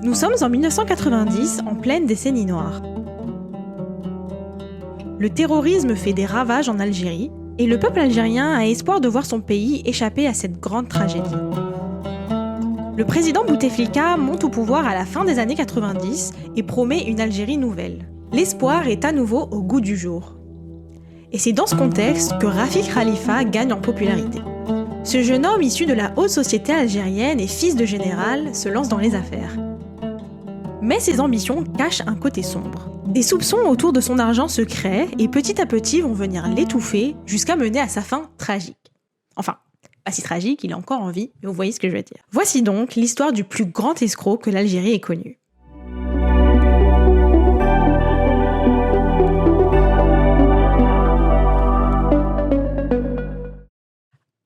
Nous sommes en 1990, en pleine décennie noire. Le terrorisme fait des ravages en Algérie et le peuple algérien a espoir de voir son pays échapper à cette grande tragédie. Le président Bouteflika monte au pouvoir à la fin des années 90 et promet une Algérie nouvelle. L'espoir est à nouveau au goût du jour. Et c'est dans ce contexte que Rafik Khalifa gagne en popularité. Ce jeune homme issu de la haute société algérienne et fils de général se lance dans les affaires. Mais ses ambitions cachent un côté sombre. Des soupçons autour de son argent se créent et petit à petit vont venir l'étouffer jusqu'à mener à sa fin tragique. Enfin, pas si tragique, il est encore en vie, mais vous voyez ce que je veux dire. Voici donc l'histoire du plus grand escroc que l'Algérie ait connu.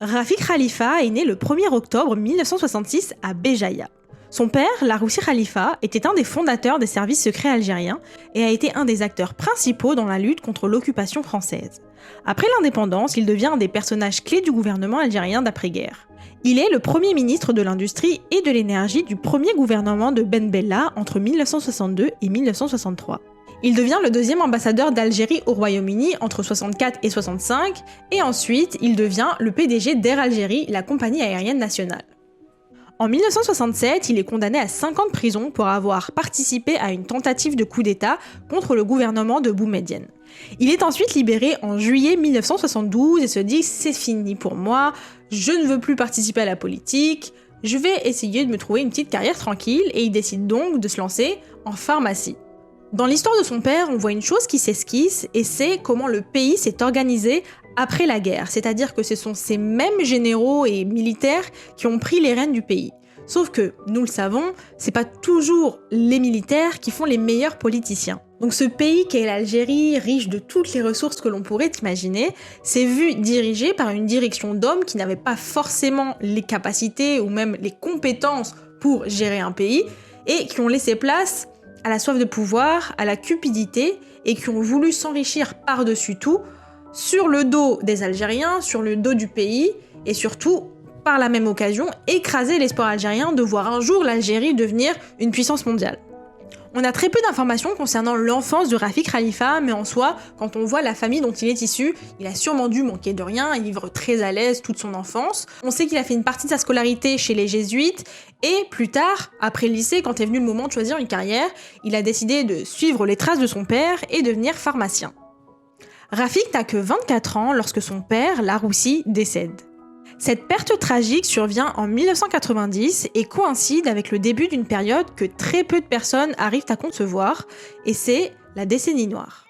Rafik Khalifa est né le 1er octobre 1966 à Béjaïa. Son père, Laroussi Khalifa, était un des fondateurs des services secrets algériens et a été un des acteurs principaux dans la lutte contre l'occupation française. Après l'indépendance, il devient un des personnages clés du gouvernement algérien d'après-guerre. Il est le premier ministre de l'Industrie et de l'Énergie du premier gouvernement de Ben Bella entre 1962 et 1963. Il devient le deuxième ambassadeur d'Algérie au Royaume-Uni entre 64 et 65, et ensuite il devient le PDG d'Air Algérie, la compagnie aérienne nationale. En 1967, il est condamné à 5 ans de prison pour avoir participé à une tentative de coup d'État contre le gouvernement de Boumedienne. Il est ensuite libéré en juillet 1972 et se dit « c'est fini pour moi, je ne veux plus participer à la politique, je vais essayer de me trouver une petite carrière tranquille » et il décide donc de se lancer en pharmacie. Dans l'histoire de son père, on voit une chose qui s'esquisse et c'est comment le pays s'est organisé après la guerre, c'est-à-dire que ce sont ces mêmes généraux et militaires qui ont pris les rênes du pays. Sauf que, nous le savons, c'est pas toujours les militaires qui font les meilleurs politiciens. Donc ce pays qu'est l'Algérie, riche de toutes les ressources que l'on pourrait imaginer, s'est vu dirigé par une direction d'hommes qui n'avaient pas forcément les capacités ou même les compétences pour gérer un pays et qui ont laissé place à la soif de pouvoir, à la cupidité et qui ont voulu s'enrichir par-dessus tout sur le dos des Algériens, sur le dos du pays et surtout, par la même occasion, écraser l'espoir algérien de voir un jour l'Algérie devenir une puissance mondiale. On a très peu d'informations concernant l'enfance de Rafik Khalifa, mais en soi, quand on voit la famille dont il est issu, il a sûrement dû manquer de rien et vivre très à l'aise toute son enfance. On sait qu'il a fait une partie de sa scolarité chez les jésuites, et plus tard, après le lycée, quand est venu le moment de choisir une carrière, il a décidé de suivre les traces de son père et devenir pharmacien. Rafik n'a que 24 ans lorsque son père, Laroussi, décède. Cette perte tragique survient en 1990 et coïncide avec le début d'une période que très peu de personnes arrivent à concevoir, et c'est la décennie noire.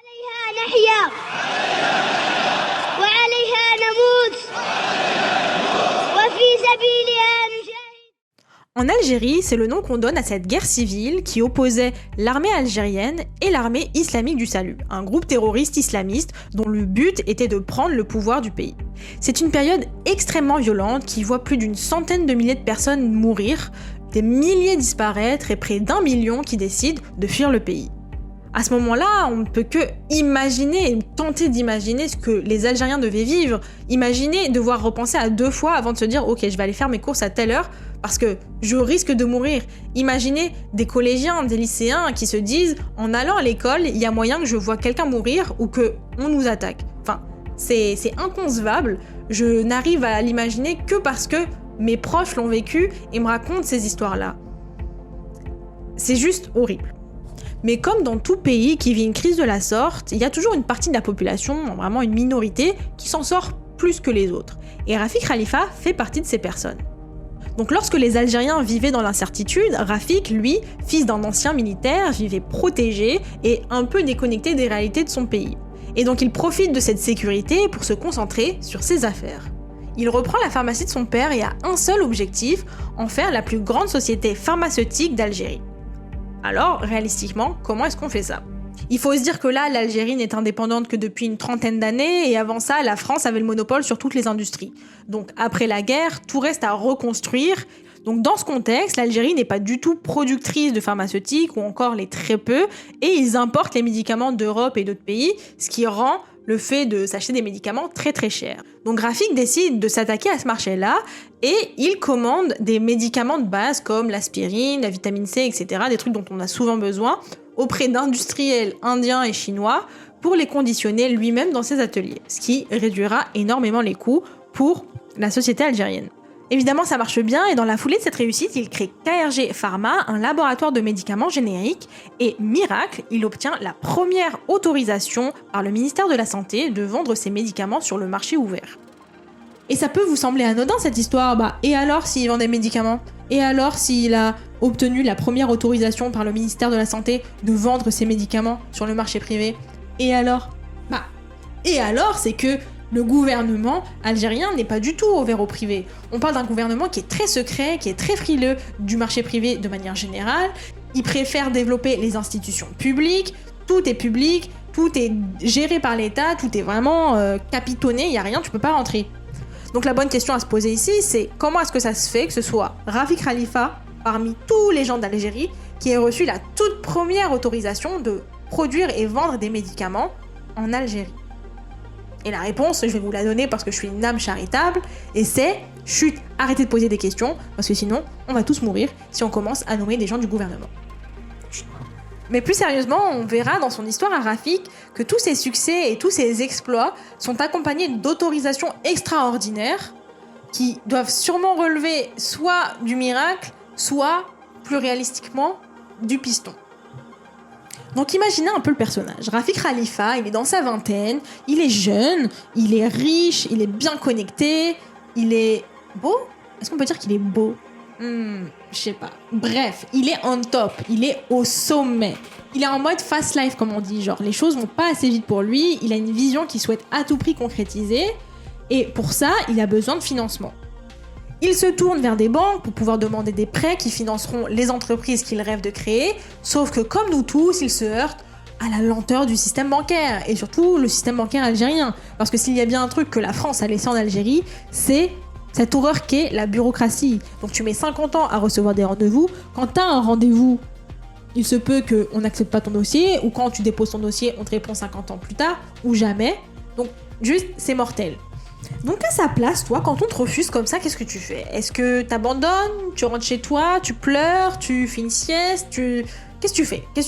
En Algérie, c'est le nom qu'on donne à cette guerre civile qui opposait l'armée algérienne et l'armée islamique du salut, un groupe terroriste islamiste dont le but était de prendre le pouvoir du pays. C'est une période extrêmement violente qui voit plus d'une centaine de milliers de personnes mourir, des milliers disparaître et près d'1 million qui décident de fuir le pays. À ce moment-là, on ne peut que imaginer et tenter d'imaginer ce que les Algériens devaient vivre. Imaginer devoir repenser à 2 fois avant de se dire « Ok, je vais aller faire mes courses à telle heure parce que je risque de mourir ». Imaginez des collégiens, des lycéens qui se disent « En allant à l'école, il y a moyen que je vois quelqu'un mourir ou qu'on nous attaque ». Enfin, c'est inconcevable. Je n'arrive à l'imaginer que parce que mes proches l'ont vécu et me racontent ces histoires-là. C'est juste horrible. Mais comme dans tout pays qui vit une crise de la sorte, il y a toujours une partie de la population, vraiment une minorité, qui s'en sort plus que les autres. Et Rafik Khalifa fait partie de ces personnes. Donc lorsque les Algériens vivaient dans l'incertitude, Rafik, lui, fils d'un ancien militaire, vivait protégé et un peu déconnecté des réalités de son pays. Et donc il profite de cette sécurité pour se concentrer sur ses affaires. Il reprend la pharmacie de son père et a un seul objectif, en faire la plus grande société pharmaceutique d'Algérie. Alors, réalistiquement, comment est-ce qu'on fait ça ? Il faut se dire que là, l'Algérie n'est indépendante que depuis une trentaine d'années, et avant ça, la France avait le monopole sur toutes les industries. Donc après la guerre, tout reste à reconstruire. Donc dans ce contexte, l'Algérie n'est pas du tout productrice de pharmaceutiques, ou encore les très peu, et ils importent les médicaments d'Europe et d'autres pays, ce qui rend le fait de s'acheter des médicaments très très chers. Donc Rafik décide de s'attaquer à ce marché-là et il commande des médicaments de base comme l'aspirine, la vitamine C, etc., des trucs dont on a souvent besoin, auprès d'industriels indiens et chinois pour les conditionner lui-même dans ses ateliers, ce qui réduira énormément les coûts pour la société algérienne. Évidemment, ça marche bien et dans la foulée de cette réussite, il crée KRG Pharma, un laboratoire de médicaments génériques et miracle, il obtient la première autorisation par le ministère de la Santé de vendre ces médicaments sur le marché ouvert. Et ça peut vous sembler anodin cette histoire, et alors s'il vend des médicaments ? Et alors s'il a obtenu la première autorisation par le ministère de la Santé de vendre ces médicaments sur le marché privé ? Et alors ? Et alors c'est que le gouvernement algérien n'est pas du tout ouvert au privé. On parle d'un gouvernement qui est très secret, qui est très frileux du marché privé de manière générale. Il préfère développer les institutions publiques, tout est public, tout est géré par l'État, tout est vraiment capitonné, il n'y a rien, tu peux pas rentrer. Donc la bonne question à se poser ici, c'est comment est-ce que ça se fait que ce soit Rafik Khalifa, parmi tous les gens d'Algérie, qui ait reçu la toute première autorisation de produire et vendre des médicaments en Algérie ? Et la réponse, je vais vous la donner parce que je suis une âme charitable, et c'est chut, arrêtez de poser des questions, parce que sinon, on va tous mourir si on commence à nommer des gens du gouvernement. Chut. Mais plus sérieusement, on verra dans son histoire à Rafik que tous ses succès et tous ses exploits sont accompagnés d'autorisations extraordinaires qui doivent sûrement relever soit du miracle, soit, plus réalistiquement, du piston. Donc imaginez un peu le personnage. Rafik Khalifa, il est dans sa vingtaine, il est jeune, il est riche, il est bien connecté, il est beau ? Est-ce qu'on peut dire qu'il est beau ? Je sais pas. Bref, il est on top, il est au sommet. Il est en mode fast life comme on dit, genre les choses vont pas assez vite pour lui, il a une vision qu'il souhaite à tout prix concrétiser et pour ça, il a besoin de financement. Il se tourne vers des banques pour pouvoir demander des prêts qui financeront les entreprises qu'il rêve de créer, sauf que comme nous tous, il se heurte à la lenteur du système bancaire, et surtout le système bancaire algérien. Parce que s'il y a bien un truc que la France a laissé en Algérie, c'est cette horreur qu'est la bureaucratie. Donc tu mets 50 ans à recevoir des rendez-vous, quand t'as un rendez-vous, il se peut qu'on n'accepte pas ton dossier, ou quand tu déposes ton dossier, on te répond 50 ans plus tard, ou jamais. Donc juste, c'est mortel. Donc à sa place, toi, quand on te refuse comme ça, qu'est-ce que tu fais ? Est-ce que t'abandonnes ? Tu rentres chez toi ? Tu pleures ? Tu fais une sieste ? Qu'est-ce que tu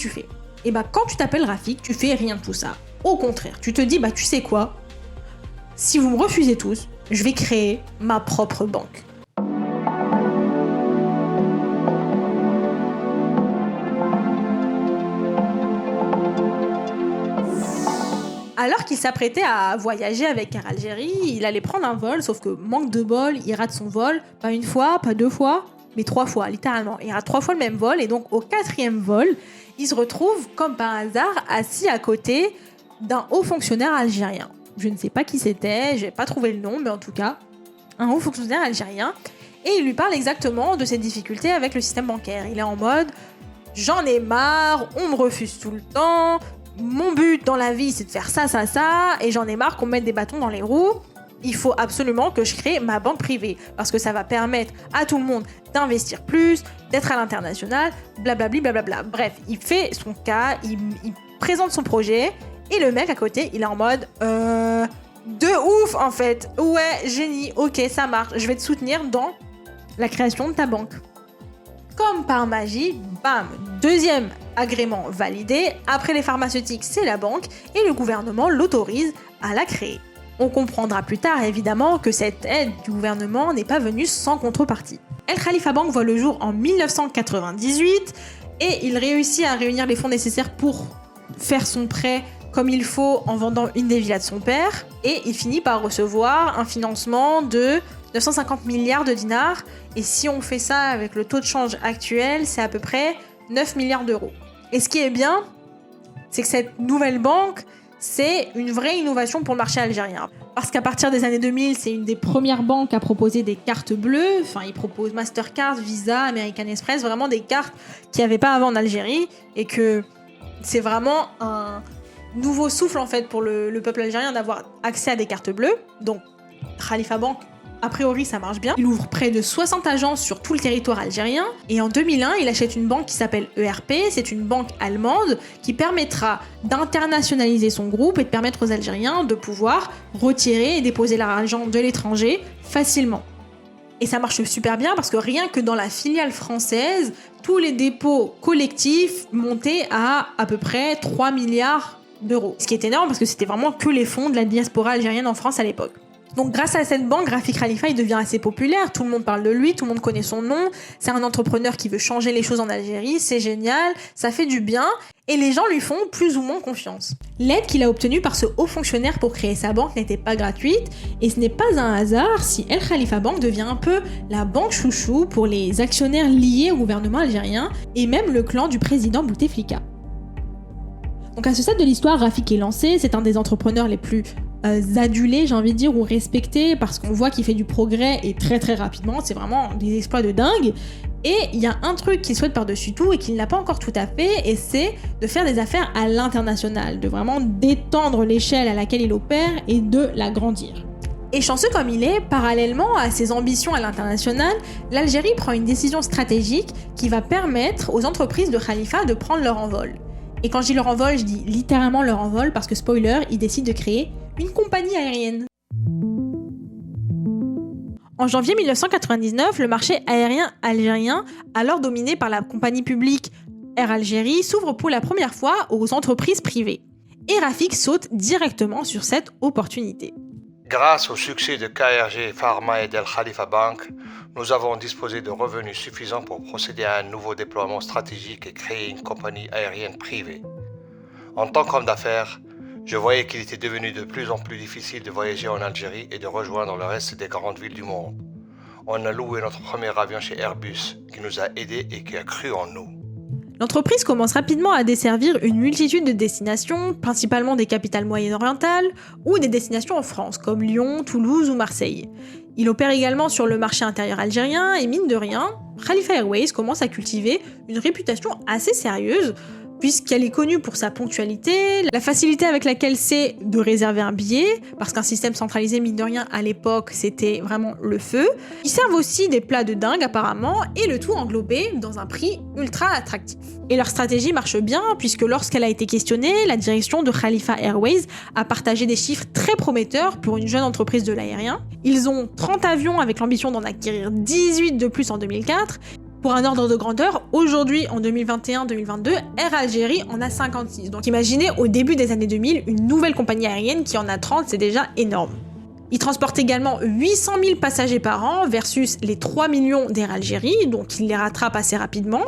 fais ? Et quand tu t'appelles Rafik, tu fais rien de tout ça. Au contraire, tu te dis, tu sais quoi ? Si vous me refusez tous, je vais créer ma propre banque. Alors qu'il s'apprêtait à voyager avec Air Algérie, il allait prendre un vol, sauf que manque de bol, il rate son vol, pas une fois, pas 2 fois, mais 3 fois, littéralement. Il rate 3 fois le même vol, et donc au 4e vol, il se retrouve, comme par hasard, assis à côté d'un haut fonctionnaire algérien. Je ne sais pas qui c'était, j'ai pas trouvé le nom, mais en tout cas, un haut fonctionnaire algérien, et il lui parle exactement de ses difficultés avec le système bancaire. Il est en mode « J'en ai marre, on me refuse tout le temps », mon but dans la vie, c'est de faire ça, et j'en ai marre qu'on me mette des bâtons dans les roues. Il faut absolument que je crée ma banque privée, parce que ça va permettre à tout le monde d'investir plus, d'être à l'international, blablabli, blablabla. Bref, il fait son cas, il présente son projet, et le mec à côté, il est en mode de ouf en fait. Ouais, génie, ok, ça marche, je vais te soutenir dans la création de ta banque. Comme par magie, bam, 2e agrément validé, après les pharmaceutiques, c'est la banque, et le gouvernement l'autorise à la créer. On comprendra plus tard, évidemment, que cette aide du gouvernement n'est pas venue sans contrepartie. El Khalifa Bank voit le jour en 1998, et il réussit à réunir les fonds nécessaires pour faire son prêt comme il faut en vendant une des villas de son père, et il finit par recevoir un financement de 950 milliards de dinars, et si on fait ça avec le taux de change actuel, c'est à peu près 9 milliards d'euros. Et ce qui est bien, c'est que cette nouvelle banque, c'est une vraie innovation pour le marché algérien. Parce qu'à partir des années 2000, c'est une des premières banques à proposer des cartes bleues. Enfin, ils proposent Mastercard, Visa, American Express, vraiment des cartes qu'il n'y avait pas avant en Algérie, et que c'est vraiment un nouveau souffle en fait pour le peuple algérien d'avoir accès à des cartes bleues. Donc, Khalifa Bank A priori, ça marche bien. Il ouvre près de 60 agences sur tout le territoire algérien. Et en 2001, il achète une banque qui s'appelle ERP. C'est une banque allemande qui permettra d'internationaliser son groupe et de permettre aux Algériens de pouvoir retirer et déposer leur argent de l'étranger facilement. Et ça marche super bien parce que rien que dans la filiale française, tous les dépôts collectifs montaient à peu près 3 milliards d'euros. Ce qui est énorme parce que c'était vraiment que les fonds de la diaspora algérienne en France à l'époque. Donc grâce à cette banque, Rafik Khalifa il devient assez populaire, tout le monde parle de lui, tout le monde connaît son nom, c'est un entrepreneur qui veut changer les choses en Algérie, c'est génial, ça fait du bien, et les gens lui font plus ou moins confiance. L'aide qu'il a obtenue par ce haut fonctionnaire pour créer sa banque n'était pas gratuite, et ce n'est pas un hasard si El Khalifa Bank devient un peu la banque chouchou pour les actionnaires liés au gouvernement algérien, et même le clan du président Bouteflika. Donc à ce stade de l'histoire, Rafik est lancé, c'est un des entrepreneurs les plus adulé, j'ai envie de dire, ou respecté, parce qu'on voit qu'il fait du progrès et très très rapidement, c'est vraiment des exploits de dingue. Et il y a un truc qu'il souhaite par-dessus tout et qu'il n'a pas encore tout à fait, et c'est de faire des affaires à l'international, de vraiment d'étendre l'échelle à laquelle il opère et de l'agrandir. Et chanceux comme il est, parallèlement à ses ambitions à l'international, l'Algérie prend une décision stratégique qui va permettre aux entreprises de Khalifa de prendre leur envol. Et quand je dis leur envol, je dis littéralement leur envol parce que, spoiler, il décide de créer une compagnie aérienne. En janvier 1999, le marché aérien algérien, alors dominé par la compagnie publique Air Algérie, s'ouvre pour la première fois aux entreprises privées. Et Rafik saute directement sur cette opportunité. Grâce au succès de KRG Pharma et d'El Khalifa Bank, nous avons disposé de revenus suffisants pour procéder à un nouveau déploiement stratégique et créer une compagnie aérienne privée. En tant qu'homme d'affaires, je voyais qu'il était devenu de plus en plus difficile de voyager en Algérie et de rejoindre le reste des grandes villes du monde. On a loué notre premier avion chez Airbus, qui nous a aidés et qui a cru en nous. L'entreprise commence rapidement à desservir une multitude de destinations, principalement des capitales moyen-orientales ou des destinations en France, comme Lyon, Toulouse ou Marseille. Il opère également sur le marché intérieur algérien et mine de rien, Khalifa Airways commence à cultiver une réputation assez sérieuse, puisqu'elle est connue pour sa ponctualité, la facilité avec laquelle c'est de réserver un billet, parce qu'un système centralisé, mine de rien, à l'époque, c'était vraiment le feu. Ils servent aussi des plats de dingue, apparemment, et le tout englobé dans un prix ultra attractif. Et leur stratégie marche bien, puisque lorsqu'elle a été questionnée, la direction de Khalifa Airways a partagé des chiffres très prometteurs pour une jeune entreprise de l'aérien. Ils ont 30 avions avec l'ambition d'en acquérir 18 de plus en 2004, Pour un ordre de grandeur, aujourd'hui, en 2021-2022, Air Algérie en a 56. Donc imaginez, au début des années 2000, une nouvelle compagnie aérienne qui en a 30, c'est déjà énorme. Ils transportent également 800 000 passagers par an versus les 3 millions d'Air Algérie, donc ils les rattrapent assez rapidement.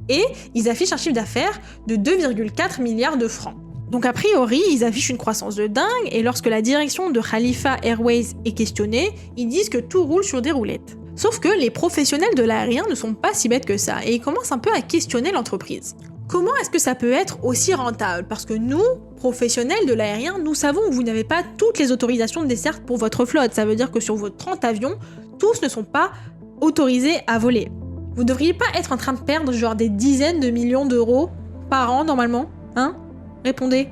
Et ils affichent un chiffre d'affaires de 2,4 milliards de francs. Donc a priori, ils affichent une croissance de dingue, et lorsque la direction de Khalifa Airways est questionnée, ils disent que tout roule sur des roulettes. Sauf que les professionnels de l'aérien ne sont pas si bêtes que ça, et ils commencent un peu à questionner l'entreprise. Comment est-ce que ça peut être aussi rentable? Parce que nous, professionnels de l'aérien, nous savons que vous n'avez pas toutes les autorisations de desserte pour votre flotte. Ça veut dire que sur vos 30 avions, tous ne sont pas autorisés à voler. Vous devriez pas être en train de perdre genre des dizaines de millions d'euros par an normalement, hein? Répondez.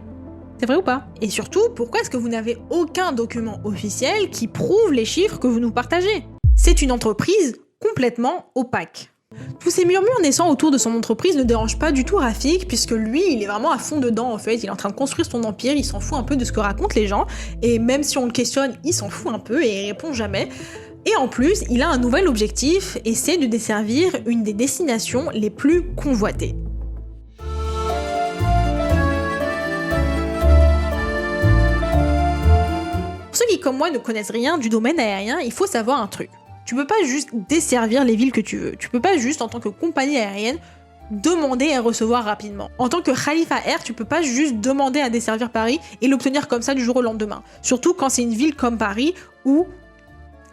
C'est vrai ou pas? Et surtout, pourquoi est-ce que vous n'avez aucun document officiel qui prouve les chiffres que vous nous partagez? C'est une entreprise complètement opaque. Tous ces murmures naissants autour de son entreprise ne dérangent pas du tout Rafik, puisque lui, il est vraiment à fond dedans en fait, il est en train de construire son empire, il s'en fout un peu de ce que racontent les gens, et même si on le questionne, il s'en fout un peu et il répond jamais. Et en plus, il a un nouvel objectif, et c'est de desservir une des destinations les plus convoitées. Pour ceux qui, comme moi, ne connaissent rien du domaine aérien, il faut savoir un truc. Tu peux pas juste desservir les villes que tu veux. Tu peux pas juste, en tant que compagnie aérienne, demander à recevoir rapidement. En tant que Khalifa Air, tu peux pas juste demander à desservir Paris et l'obtenir comme ça du jour au lendemain. Surtout quand c'est une ville comme Paris où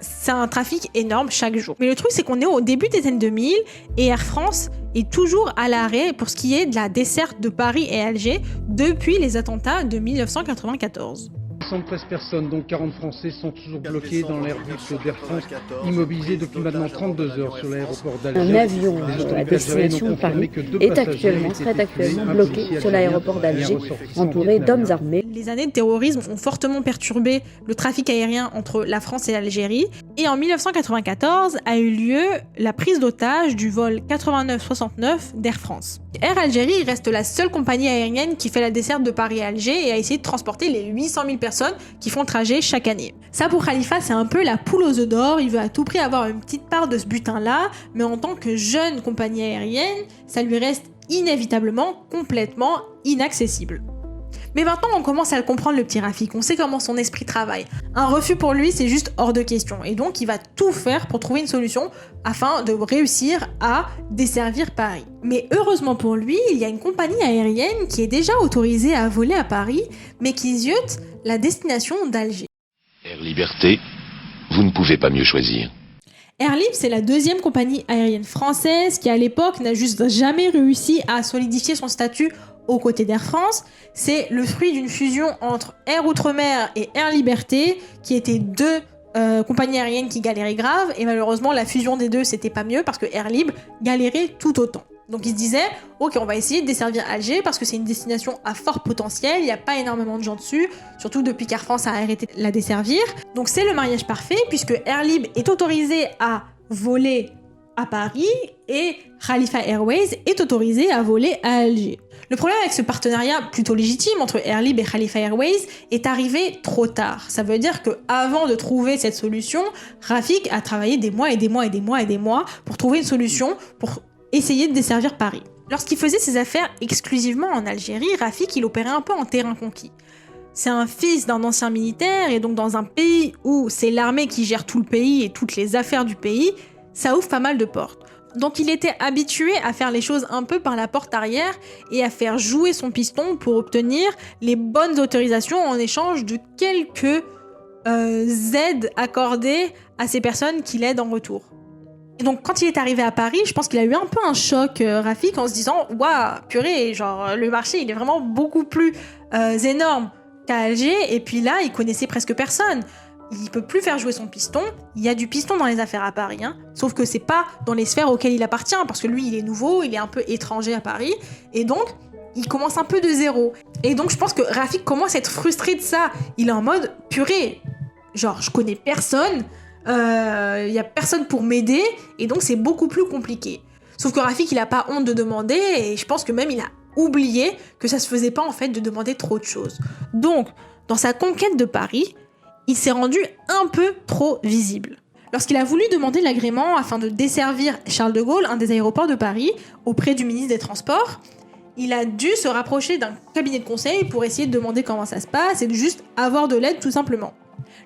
c'est un trafic énorme chaque jour. Mais le truc, c'est qu'on est au début des années 2000 et Air France est toujours à l'arrêt pour ce qui est de la desserte de Paris et Alger depuis les attentats de 1994. 113 personnes, dont 40 Français, sont toujours bloquées dans l'air vide d'Air France, immobilisées depuis maintenant 32 heures sur l'aéroport d'Alger. Un avion à destination de Paris serait actuellement bloqué sur l'aéroport d'Alger, entouré d'hommes armés. Les années de terrorisme ont fortement perturbé le trafic aérien entre la France et l'Algérie. Et en 1994 a eu lieu la prise d'otage du vol 89-69 d'Air France. Air Algérie reste la seule compagnie aérienne qui fait la desserte de Paris à Alger et a essayé de transporter les 800 000 personnes qui font le trajet chaque année. Ça pour Khalifa, c'est un peu la poule aux œufs d'or, il veut à tout prix avoir une petite part de ce butin-là, mais en tant que jeune compagnie aérienne, ça lui reste inévitablement complètement inaccessible. Mais maintenant, on commence à le comprendre, le petit Rafik. On sait comment son esprit travaille. Un refus pour lui, c'est juste hors de question. Et donc, il va tout faire pour trouver une solution afin de réussir à desservir Paris. Mais heureusement pour lui, il y a une compagnie aérienne qui est déjà autorisée à voler à Paris, mais qui ziote la destination d'Alger. Air Liberté, vous ne pouvez pas mieux choisir. Air Libre, c'est la deuxième compagnie aérienne française qui, à l'époque, n'a juste jamais réussi à solidifier son statut aux côtés d'Air France. C'est le fruit d'une fusion entre Air Outre-mer et Air Liberté, qui étaient deux compagnies aériennes qui galéraient grave, et malheureusement la fusion des deux c'était pas mieux parce que Air Libre galérait tout autant. Donc ils se disaient, ok, on va essayer de desservir Alger parce que c'est une destination à fort potentiel, il n'y a pas énormément de gens dessus, surtout depuis qu'Air France a arrêté de la desservir. Donc c'est le mariage parfait puisque Air Libre est autorisé à voler à Paris et Khalifa Airways est autorisé à voler à Alger. Le problème avec ce partenariat plutôt légitime entre Air Libre et Khalifa Airways est arrivé trop tard. Ça veut dire qu'avant de trouver cette solution, Rafik a travaillé des mois pour trouver une solution pour essayer de desservir Paris. Lorsqu'il faisait ses affaires exclusivement en Algérie, Rafik il opérait un peu en terrain conquis. C'est un fils d'un ancien militaire et donc dans un pays où c'est l'armée qui gère tout le pays et toutes les affaires du pays, ça ouvre pas mal de portes. Donc il était habitué à faire les choses un peu par la porte arrière et à faire jouer son piston pour obtenir les bonnes autorisations en échange de quelques aides accordées à ces personnes qui l'aident en retour. Et donc quand il est arrivé à Paris, je pense qu'il a eu un peu un choc, Rafik, en se disant « Waouh, purée, genre le marché il est vraiment beaucoup plus énorme qu'à Alger » et puis là il connaissait presque personne. Il peut plus faire jouer son piston, il y a du piston dans les affaires à Paris, sauf que c'est pas dans les sphères auxquelles il appartient, parce que lui il est nouveau, il est un peu étranger à Paris, et donc il commence un peu de zéro. Et donc je pense que Rafik commence à être frustré de ça, il est en mode purée, genre je connais personne, y a personne pour m'aider, et donc c'est beaucoup plus compliqué. Sauf que Rafik il a pas honte de demander, et je pense que même il a oublié que ça se faisait pas en fait de demander trop de choses. Donc dans sa conquête de Paris, il s'est rendu un peu trop visible. Lorsqu'il a voulu demander l'agrément afin de desservir Charles de Gaulle, un des aéroports de Paris, auprès du ministre des Transports, il a dû se rapprocher d'un cabinet de conseil pour essayer de demander comment ça se passe et de juste avoir de l'aide tout simplement.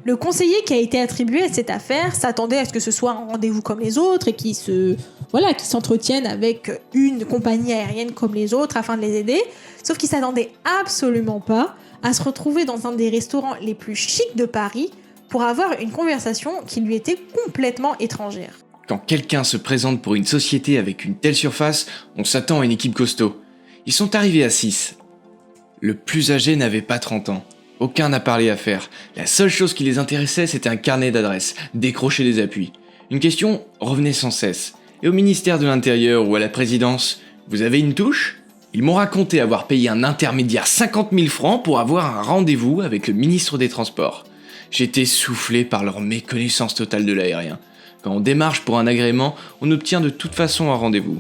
Le conseiller qui a été attribué à cette affaire s'attendait à ce que ce soit un rendez-vous comme les autres et qui s'entretiennent avec une compagnie aérienne comme les autres afin de les aider, sauf qu'il s'attendait absolument pas à se retrouver dans un des restaurants les plus chics de Paris pour avoir une conversation qui lui était complètement étrangère. Quand quelqu'un se présente pour une société avec une telle surface, on s'attend à une équipe costaud. Ils sont arrivés à 6. Le plus âgé n'avait pas 30 ans. Aucun appareil à faire. La seule chose qui les intéressait, c'était un carnet d'adresses, décrocher des appuis. Une question revenait sans cesse. Et au ministère de l'Intérieur ou à la présidence, vous avez une touche ? Ils m'ont raconté avoir payé un intermédiaire 50 000 francs pour avoir un rendez-vous avec le ministre des Transports. J'étais soufflé par leur méconnaissance totale de l'aérien. Quand on démarche pour un agrément, on obtient de toute façon un rendez-vous.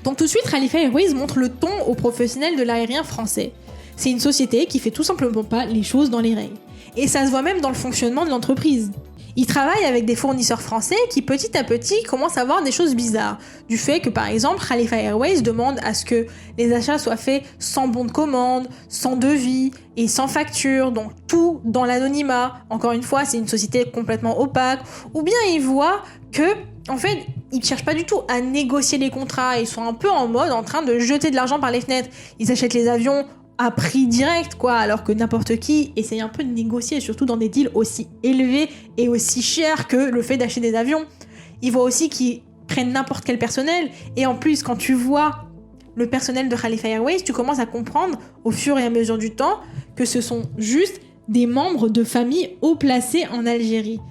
Donc tout de suite, Khalifa Airways montre le ton aux professionnels de l'aérien français. C'est une société qui fait tout simplement pas les choses dans les règles. Et ça se voit même dans le fonctionnement de l'entreprise. Il travaille avec des fournisseurs français qui petit à petit commencent à voir des choses bizarres. Du fait que par exemple Khalifa Airways demande à ce que les achats soient faits sans bon de commande, sans devis et sans facture, donc tout dans l'anonymat. Encore une fois, c'est une société complètement opaque. Ou bien il voit que en fait, ils cherchent pas du tout à négocier les contrats, ils sont un peu en mode en train de jeter de l'argent par les fenêtres. Ils achètent les avions à prix direct, quoi, alors que n'importe qui essaye un peu de négocier, surtout dans des deals aussi élevés et aussi chers que le fait d'acheter des avions. Ils voient aussi qu'ils prennent n'importe quel personnel, et en plus, quand tu vois le personnel de Khalifa Airways, tu commences à comprendre, au fur et à mesure du temps, que ce sont juste des membres de familles haut placés en Algérie.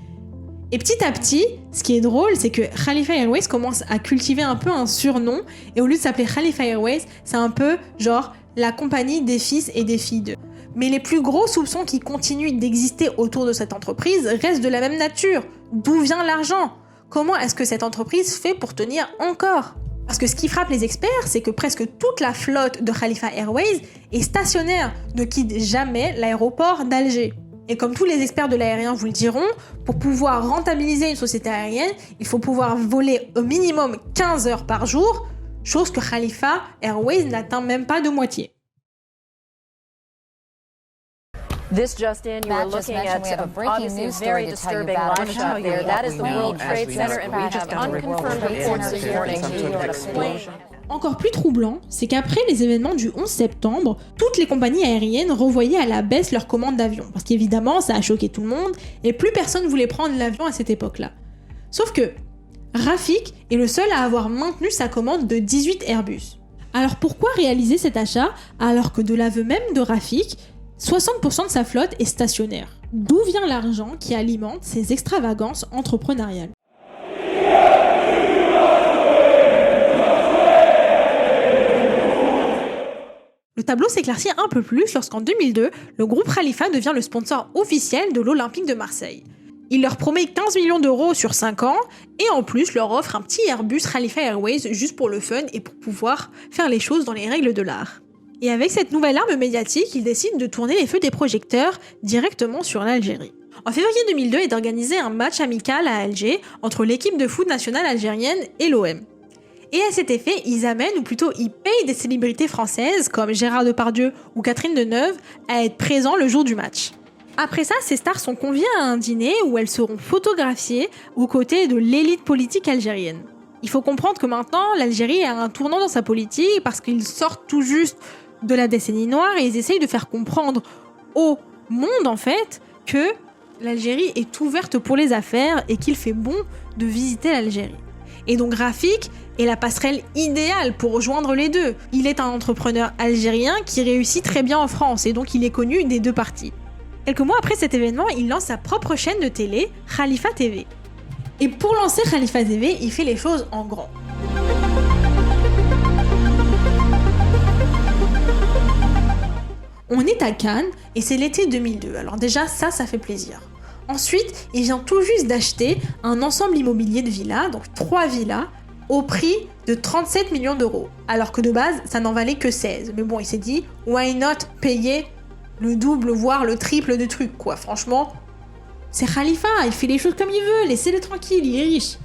Et petit à petit, ce qui est drôle, c'est que Khalifa Airways commence à cultiver un peu un surnom, et au lieu de s'appeler Khalifa Airways, c'est un peu genre la compagnie des fils et des filles d'eux. Mais les plus gros soupçons qui continuent d'exister autour de cette entreprise restent de la même nature. D'où vient l'argent ? Comment est-ce que cette entreprise fait pour tenir encore ? Parce que ce qui frappe les experts, c'est que presque toute la flotte de Khalifa Airways est stationnaire, ne quitte jamais l'aéroport d'Alger. Et comme tous les experts de l'aérien vous le diront, pour pouvoir rentabiliser une société aérienne, il faut pouvoir voler au minimum 15 heures par jour, chose que Khalifa Airways n'atteint même pas de moitié. This just in, you are looking at obviously a very disturbing live shot there. That is the World Trade Center, and we have unconfirmed reports this morning of an explosion. Encore plus troublant, c'est qu'après les événements du 11 septembre, toutes les compagnies aériennes revoyaient à la baisse leurs commandes d'avions. Parce qu'évidemment, ça a choqué tout le monde, et plus personne voulait prendre l'avion à cette époque-là. Sauf que Rafik est le seul à avoir maintenu sa commande de 18 Airbus. Alors pourquoi réaliser cet achat alors que de l'aveu même de Rafik, 60% de sa flotte est stationnaire? D'où vient l'argent qui alimente ces extravagances entrepreneuriales? Le tableau s'éclaircit un peu plus lorsqu'en 2002, le groupe Khalifa devient le sponsor officiel de l'Olympique de Marseille. Il leur promet 15 millions d'euros sur 5 ans et en plus leur offre un petit Airbus Khalifa Airways juste pour le fun et pour pouvoir faire les choses dans les règles de l'art. Et avec cette nouvelle arme médiatique, ils décident de tourner les feux des projecteurs directement sur l'Algérie. En février 2002 est organisé un match amical à Alger entre l'équipe de foot nationale algérienne et l'OM. Et à cet effet, ils amènent, ou plutôt ils payent des célébrités françaises comme Gérard Depardieu ou Catherine Deneuve à être présents le jour du match. Après ça, ces stars sont conviées à un dîner où elles seront photographiées aux côtés de l'élite politique algérienne. Il faut comprendre que maintenant, l'Algérie a un tournant dans sa politique parce qu'ils sortent tout juste de la décennie noire et ils essayent de faire comprendre au monde en fait que l'Algérie est ouverte pour les affaires et qu'il fait bon de visiter l'Algérie. Et donc Rafik est la passerelle idéale pour rejoindre les deux. Il est un entrepreneur algérien qui réussit très bien en France et donc il est connu des deux parties. Quelques mois après cet événement, il lance sa propre chaîne de télé, Khalifa TV. Et pour lancer Khalifa TV, il fait les choses en grand. On est à Cannes et c'est l'été 2002, alors déjà ça fait plaisir. Ensuite, il vient tout juste d'acheter un ensemble immobilier de villas, donc 3 villas, au prix de 37 millions d'euros. Alors que de base, ça n'en valait que 16. Mais bon, il s'est dit, why not payer le double, voire le triple de trucs, quoi. Franchement, c'est Khalifa, il fait les choses comme il veut, laissez-le tranquille, il est riche.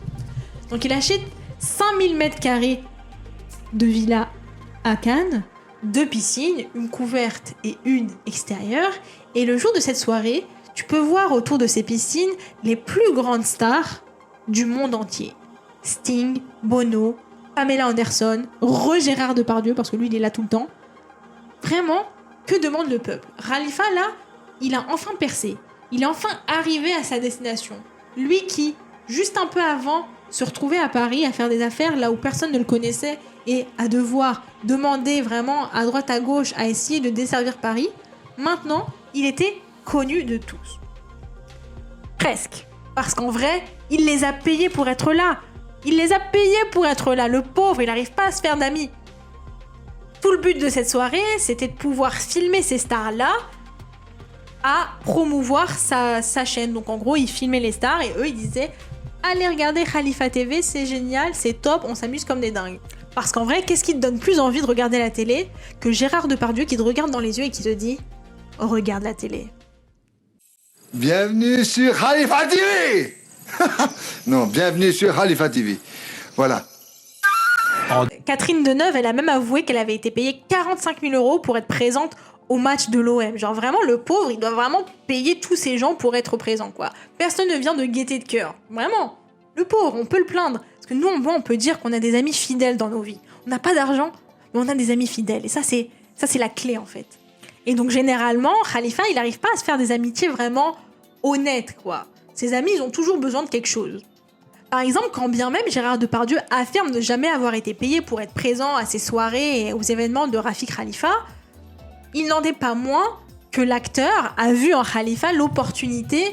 Donc il achète 5000 m² de villas à Cannes, 2 piscines, une couverte et une extérieure. Et le jour de cette soirée, tu peux voir autour de ces piscines les plus grandes stars du monde entier. Sting, Bono, Pamela Anderson, Gérard Depardieu, parce que lui il est là tout le temps. Vraiment, que demande le peuple? Khalifa là, il a enfin percé. Il est enfin arrivé à sa destination. Lui qui, juste un peu avant, se retrouvait à Paris à faire des affaires là où personne ne le connaissait et à devoir demander vraiment à droite à gauche à essayer de desservir Paris, maintenant, il était connu de tous. Presque. Parce qu'en vrai, il les a payés pour être là. Il les a payés pour être là. Le pauvre, il n'arrive pas à se faire d'amis. Tout le but de cette soirée, c'était de pouvoir filmer ces stars-là à promouvoir sa chaîne. Donc en gros, il filmait les stars et eux, ils disaient « Allez regarder Khalifa TV, c'est génial, c'est top, on s'amuse comme des dingues. » Parce qu'en vrai, qu'est-ce qui te donne plus envie de regarder la télé que Gérard Depardieu qui te regarde dans les yeux et qui te dit « Regarde la télé. » Bienvenue sur Khalifa TV. Non, bienvenue sur Khalifa TV. Voilà. Catherine Deneuve, elle a même avoué qu'elle avait été payée 45 000 euros pour être présente au match de l'OM. Genre vraiment, le pauvre, il doit vraiment payer tous ces gens pour être présent, quoi. Personne ne vient de gaieté de cœur. Vraiment. Le pauvre, on peut le plaindre. Parce que nous, on peut dire qu'on a des amis fidèles dans nos vies. On n'a pas d'argent, mais on a des amis fidèles. Et ça, c'est la clé, en fait. Et donc, généralement, Khalifa, il n'arrive pas à se faire des amitiés vraiment honnêtes, quoi. Ses amis, ils ont toujours besoin de quelque chose. Par exemple, quand bien même Gérard Depardieu affirme ne jamais avoir été payé pour être présent à ses soirées et aux événements de Rafik Khalifa, il n'en est pas moins que l'acteur a vu en Khalifa l'opportunité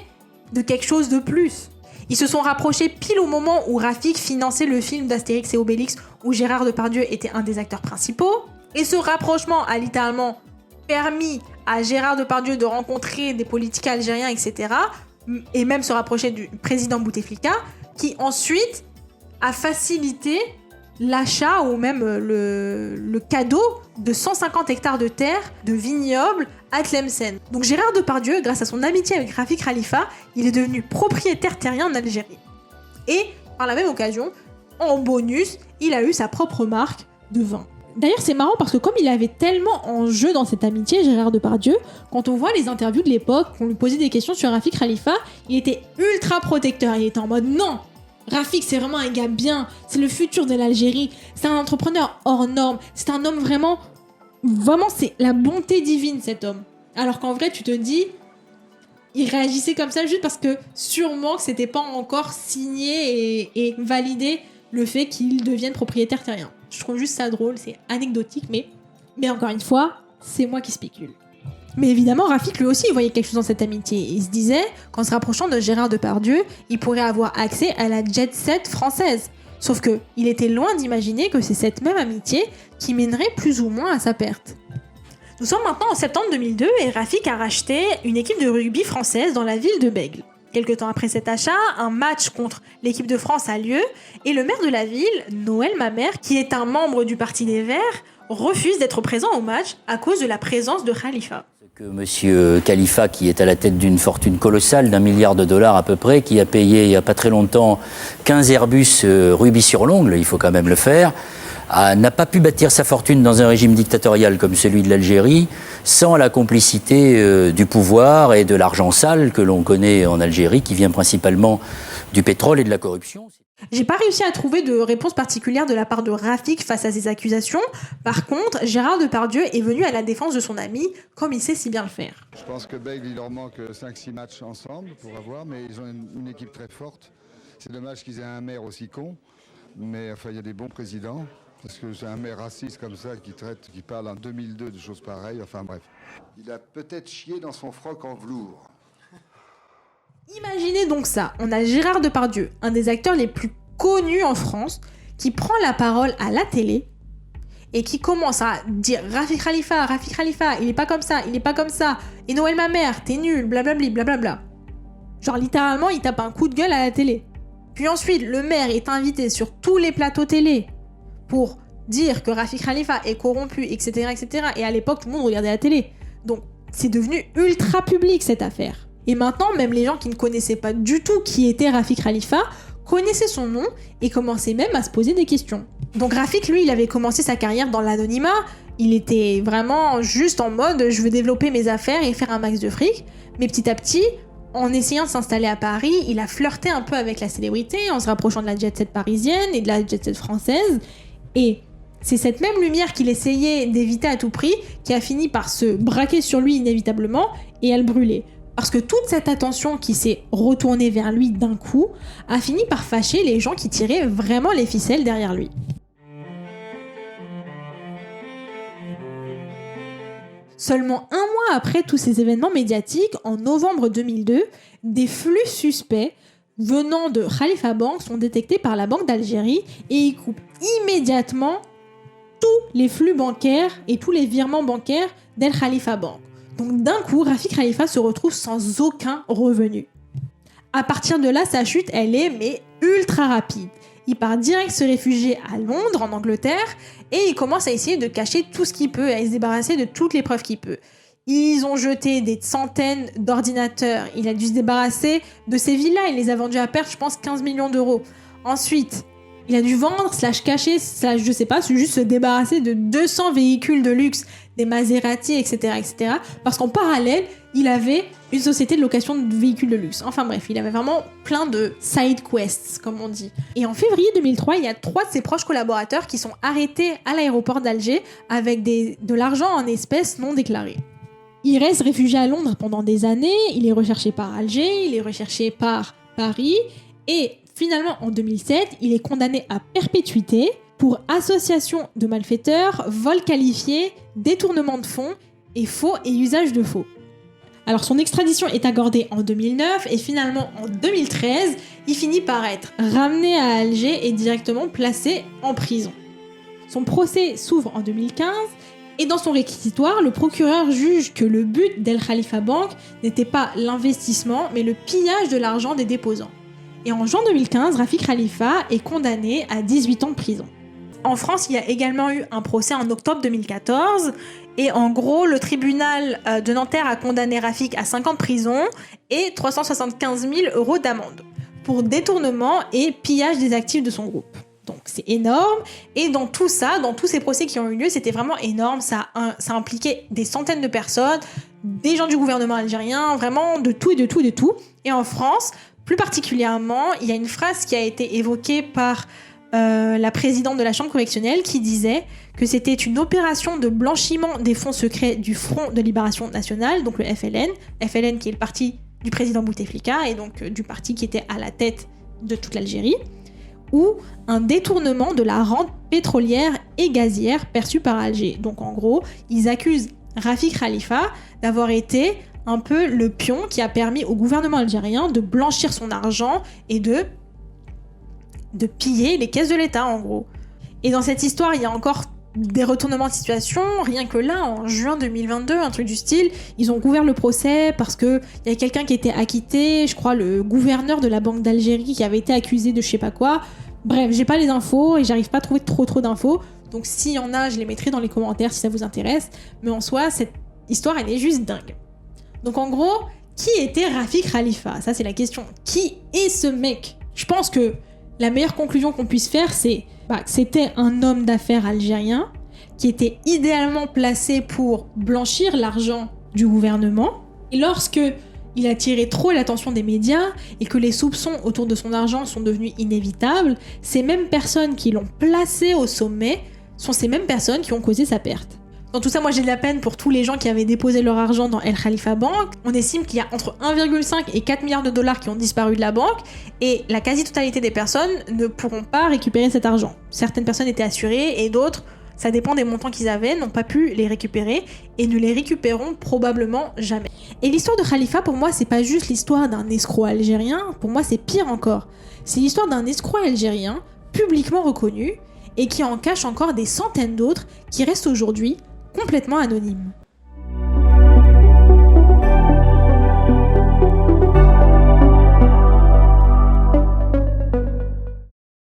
de quelque chose de plus. Ils se sont rapprochés pile au moment où Rafik finançait le film d'Astérix et Obélix où Gérard Depardieu était un des acteurs principaux. Et ce rapprochement a littéralement permis à Gérard Depardieu de rencontrer des politiques algériens, etc. Et même se rapprocher du président Bouteflika, qui ensuite a facilité l'achat ou même le cadeau de 150 hectares de terre de vignobles à Tlemcen. Donc Gérard Depardieu, grâce à son amitié avec Rafik Khalifa, il est devenu propriétaire terrien en Algérie. Et par la même occasion, en bonus, il a eu sa propre marque de vin. D'ailleurs, c'est marrant parce que comme il avait tellement en jeu dans cette amitié, Gérard Depardieu, quand on voit les interviews de l'époque, qu'on lui posait des questions sur Rafik Khalifa, il était ultra protecteur. Il était en mode non, Rafik, c'est vraiment un gars bien, c'est le futur de l'Algérie, c'est un entrepreneur hors norme, c'est un homme vraiment, c'est la bonté divine cet homme. Alors qu'en vrai, tu te dis, il réagissait comme ça juste parce que sûrement que c'était pas encore signé et validé le fait qu'il devienne propriétaire terrien. Je trouve juste ça drôle, c'est anecdotique, mais encore une fois, c'est moi qui spécule. Mais évidemment, Rafik, lui aussi, il voyait quelque chose dans cette amitié. Il se disait qu'en se rapprochant de Gérard Depardieu, il pourrait avoir accès à la jet set française. Sauf que il était loin d'imaginer que c'est cette même amitié qui mènerait plus ou moins à sa perte. Nous sommes maintenant en septembre 2002 et Rafik a racheté une équipe de rugby française dans la ville de Bègle. Quelque temps après cet achat, un match contre l'équipe de France a lieu et le maire de la ville, Noël Mamère, qui est un membre du Parti des Verts, refuse d'être présent au match à cause de la présence de Khalifa. Monsieur Khalifa, qui est à la tête d'une fortune colossale, d'$1 milliard à peu près, qui a payé il n'y a pas très longtemps 15 Airbus rubis sur l'ongle, il faut quand même le faire, n'a pas pu bâtir sa fortune dans un régime dictatorial comme celui de l'Algérie sans la complicité du pouvoir et de l'argent sale que l'on connaît en Algérie, qui vient principalement du pétrole et de la corruption. J'ai pas réussi à trouver de réponse particulière de la part de Rafik face à ces accusations. Par contre, Gérard Depardieu est venu à la défense de son ami, comme il sait si bien le faire. Je pense que Bègle, il leur manque 5-6 matchs ensemble pour avoir, mais ils ont une équipe très forte. C'est dommage qu'ils aient un maire aussi con, mais enfin, il y a des bons présidents. Parce que c'est un maire raciste comme ça qui parle en 2002 de choses pareilles, enfin bref. Il a peut-être chié dans son froc en velours. Imaginez donc ça, on a Gérard Depardieu, un des acteurs les plus connus en France, qui prend la parole à la télé et qui commence à dire Rafik Khalifa, il est pas comme ça, et Noël Mamère, t'es nul, blablabli, blablabla. Genre littéralement, il tape un coup de gueule à la télé. Puis ensuite, le maire est invité sur tous les plateaux télé pour dire que Rafik Khalifa est corrompu, etc., etc. Et à l'époque, tout le monde regardait la télé. Donc, c'est devenu ultra public, cette affaire. Et maintenant, même les gens qui ne connaissaient pas du tout qui était Rafik Khalifa connaissaient son nom et commençaient même à se poser des questions. Donc Rafik, lui, il avait commencé sa carrière dans l'anonymat. Il était vraiment juste en mode « je veux développer mes affaires et faire un max de fric ». Mais petit à petit, en essayant de s'installer à Paris, il a flirté un peu avec la célébrité en se rapprochant de la jet set parisienne et de la jet set française. Et c'est cette même lumière qu'il essayait d'éviter à tout prix qui a fini par se braquer sur lui inévitablement et à le brûler. Parce que toute cette attention qui s'est retournée vers lui d'un coup a fini par fâcher les gens qui tiraient vraiment les ficelles derrière lui. Seulement un mois après tous ces événements médiatiques, en novembre 2002, des flux suspects venant de Khalifa Bank sont détectés par la Banque d'Algérie et ils coupent immédiatement tous les flux bancaires et tous les virements bancaires d'El Khalifa Bank. Donc d'un coup, Rafik Khalifa se retrouve sans aucun revenu. À partir de là, sa chute, elle est ultra rapide. Il part direct se réfugier à Londres, en Angleterre, et il commence à essayer de cacher tout ce qu'il peut, à se débarrasser de toutes les preuves qu'il peut. Ils ont jeté des centaines d'ordinateurs, il a dû se débarrasser de ses villas, il les a vendus à perte, je pense 15 millions d'euros. Ensuite, il a dû vendre, cacher, je sais pas, juste se débarrasser de 200 véhicules de luxe, des Maserati, etc., etc. Parce qu'en parallèle, il avait une société de location de véhicules de luxe. Enfin bref, il avait vraiment plein de side quests, comme on dit. Et en février 2003, il y a 3 de ses proches collaborateurs qui sont arrêtés à l'aéroport d'Alger avec de l'argent en espèces non déclarées. Il reste réfugié à Londres pendant des années, il est recherché par Alger, il est recherché par Paris, et finalement, en 2007, il est condamné à perpétuité pour association de malfaiteurs, vol qualifié, détournement de fonds et faux et usage de faux. Alors son extradition est accordée en 2009 et finalement en 2013, il finit par être ramené à Alger et directement placé en prison. Son procès s'ouvre en 2015 et dans son réquisitoire, le procureur juge que le but d'El Khalifa Bank n'était pas l'investissement mais le pillage de l'argent des déposants. Et en juin 2015, Rafik Khalifa est condamné à 18 ans de prison. En France, il y a également eu un procès en octobre 2014 et en gros, le tribunal de Nanterre a condamné Rafik à 5 ans de prison et 375 000 € d'amende pour détournement et pillage des actifs de son groupe. Donc c'est énorme et dans tout ça, dans tous ces procès qui ont eu lieu, c'était vraiment énorme, ça impliquait des centaines de personnes, des gens du gouvernement algérien, vraiment de tout. Et en France, plus particulièrement, il y a une phrase qui a été évoquée par la présidente de la Chambre correctionnelle qui disait que c'était une opération de blanchiment des fonds secrets du Front de Libération Nationale, donc le FLN qui est le parti du président Bouteflika et donc du parti qui était à la tête de toute l'Algérie, ou un détournement de la rente pétrolière et gazière perçue par Alger. Donc en gros, ils accusent Rafik Khalifa d'avoir été un peu le pion qui a permis au gouvernement algérien de blanchir son argent et de piller les caisses de l'État, en gros. Et dans cette histoire, il y a encore des retournements de situation. Rien que là, en juin 2022, un truc du style, ils ont ouvert le procès parce qu'il y avait quelqu'un qui était acquitté, je crois le gouverneur de la Banque d'Algérie qui avait été accusé de je sais pas quoi. Bref, j'ai pas les infos et j'arrive pas à trouver trop d'infos. Donc s'il y en a, je les mettrai dans les commentaires si ça vous intéresse. Mais en soi, cette histoire, elle est juste dingue. Donc en gros, qui était Rafik Khalifa ? Ça, c'est la question. Qui est ce mec ? Je pense que la meilleure conclusion qu'on puisse faire, c'est que c'était un homme d'affaires algérien qui était idéalement placé pour blanchir l'argent du gouvernement. Et lorsque il a attiré trop l'attention des médias et que les soupçons autour de son argent sont devenus inévitables, ces mêmes personnes qui l'ont placé au sommet sont ces mêmes personnes qui ont causé sa perte. Dans tout ça, moi j'ai de la peine pour tous les gens qui avaient déposé leur argent dans El Khalifa Bank. On estime qu'il y a entre 1,5 et 4 milliards de dollars qui ont disparu de la banque et la quasi-totalité des personnes ne pourront pas récupérer cet argent. Certaines personnes étaient assurées et d'autres, ça dépend des montants qu'ils avaient, n'ont pas pu les récupérer et ne les récupéreront probablement jamais. Et l'histoire de Khalifa, pour moi, c'est pas juste l'histoire d'un escroc algérien, pour moi c'est pire encore. C'est l'histoire d'un escroc algérien publiquement reconnu et qui en cache encore des centaines d'autres qui restent aujourd'hui complètement anonymes.